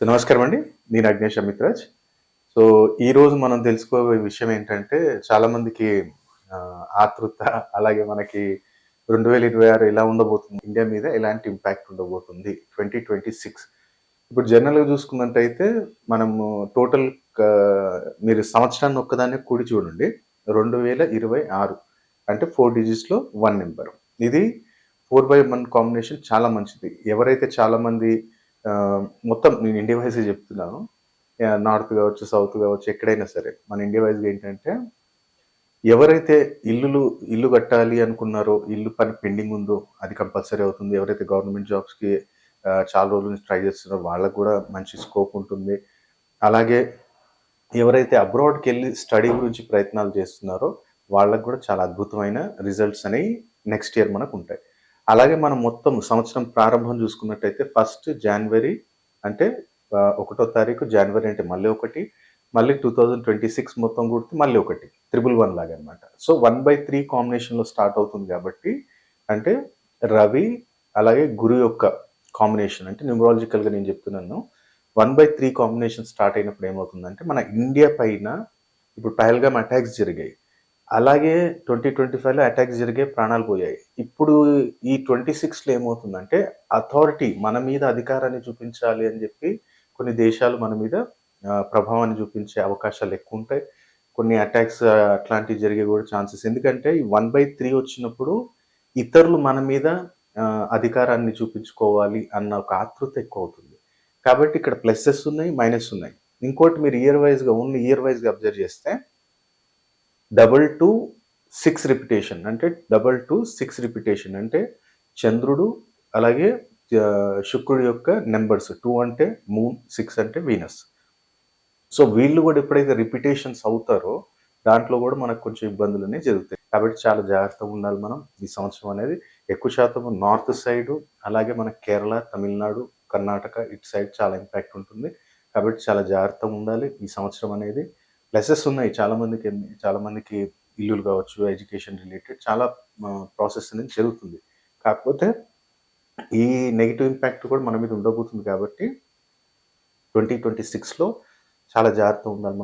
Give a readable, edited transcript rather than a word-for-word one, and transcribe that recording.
So, నమస్కారం అండి. నేను అగ్నేష్ అమిత్రాజ్. సో, ఈరోజు మనం తెలుసుకోబోయే విషయం ఏంటంటే, చాలామందికి ఆతృత అలాగే మనకి 2026 ఎలా ఉండబోతుంది? ఇండియా మీద ఎలాంటి ఇంపాక్ట్ ఉండబోతుంది? 2026 ఇప్పుడు జనరల్‌గా చూసుకున్నట్టయితే మనము టోటల్ కా మీరు సంవత్సరాన్ని ఒక్కదాన్నే కూడి చూడండి. 2026 అంటే 4 డిజిట్స్‌లో 1 నంబర్. ఇది 4/1 కాంబినేషన్ చాలా మంచిది. ఎవరైతే చాలామంది మొత్తం నేను ఇండియా వైస్‌గా చెప్తున్నాను. నార్త్ గావచ్చు, సౌత్ గావచ్చు ఎక్కడైనా సరే. మన ఇండియా వైస్‌గా ఏంటంటే, ఎవరైతే ఇల్లు కట్టాలి అనుకున్నారో, ఇల్లు పని పెండింగ్ ఉందో అది కంపల్సరీ అవుతుంది. ఎవరైతే గవర్నమెంట్ జాబ్స్‌కి చాలా రోజుల నుంచి ట్రై చేస్తున్నారో వాళ్ళకి గూడా మంచి స్కోప్ ఉంటుంది. అలాగే ఎవరైతే అబ్రాడ్‌కెళ్ళి స్టడీ గురించి ప్రయత్నాలు చేస్తున్నారో వాళ్ళకి గూడా చాలా అద్భుతమైన రిజల్ట్స్ అనేయి నెక్స్ట్ ఇయర్ మనకుంటాయి. అలాగే మనం మొత్తం సంవత్సరం ప్రారంభం చూసుకున్నట్టయితే ఫస్ట్ జాన్వరి అంటే ఒకటో తారీఖు జాన్వరి అంటే మళ్ళీ ఒకటి, మళ్ళీ 2026 మొత్తం కూడితే మళ్ళీ ఒకటి. 111 లాగనమాట. సో, 1/3 కాంబినేషన్‌లో స్టార్ట్ అవుతుంది గాబట్టి అంటే రవి అలాగే గురు యొక్క కాంబినేషన్ అంటే న్యూమరాలజికల్‌గా నేను చెప్తున్నాను. 1/3 కాంబినేషన్ స్టార్ట్ అయినప్పుడు ఏమవుతుందంటే, మన ఇండియా పైన ఇప్పుడు పహల్గామ్ అటాక్స్ జరిగాయి. అలాగే 2025లో అటాక్స్ జరిగాయి, ప్రాణాలు పోయాయి. ఇప్పుడు ఈ 26లో ఏమవుతుందంటే, అథారిటీ మన మీద అధికారాన్ని చూపించాలి అని జెప్పి కొన్ని దేశాలు మన మీద ప్రభావాన్ని చూపించే అవకాశాలు ఎక్కువుంటాయి. కొన్ని అటాక్స్ అట్లాంటివి జరిగే గూడా ఛాన్సెస్. ఎందుకంటే, ఈ 1/3 వచ్చినప్పుడు ఇతరులు మన మీద అధికారాన్ని చూపించుకోవాలి అన్న ఒక ఆతృత ఎక్కువవుతుంది. కాబట్టి ఇక్కడ ప్లసెస్ ఉన్నాయి, మైనస్ ఉన్నాయి. ఇంకోటి మీరు ఓన్లీ ఇయర్ వైస్‌గా అబ్జర్వ్ చేస్తే 6 రిపిటేషన్ అంటే 6 రిపిటేషన్ అంటే చంద్రుడు అలాగే శుక్రుడి యొక్క నంబర్స్ 2 అంటే మూన్, 6 అంటే వీనస్. సో, వీళ్ళు గూడా ఎప్పుడైతే రిపిటేషన్స్ అవుతారో దాంట్లో గూడా మనకు కొంచెం ఇబ్బందులనేవి జరుగుతాయి. కాబట్టి చాలా జాగ్రత్తగా ఉండాలి మనం. ఈ సంవత్సరం అనేది ఎక్కువ శాతం నార్త్ సైడు అలాగే మన కేరళ, తమిళనాడు, కర్ణాటక ఇటు సైడ్ చాలా ఇంపాక్ట్ ఉంటుంది. కాబట్టి చాలా జాగ్రత్తగా ఉండాలి ఈ సంవత్సరం అనేది. ప్లసెస్ ఉన్నాయి చాలా మందికి ఇల్లులు కావచ్చు, ఎడ్యుకేషన్ రిలేటెడ్ చాలా ప్రాసెస్ అనేది జరుగుతుంది. కాకపోతే ఈ నెగెటివ్ ఇంపాక్ట్ కూడా మన మీద ఉండబోతుంది కాబట్టి 2026లో చాలా జాగ్రత్తగా ఉండాలి మనం.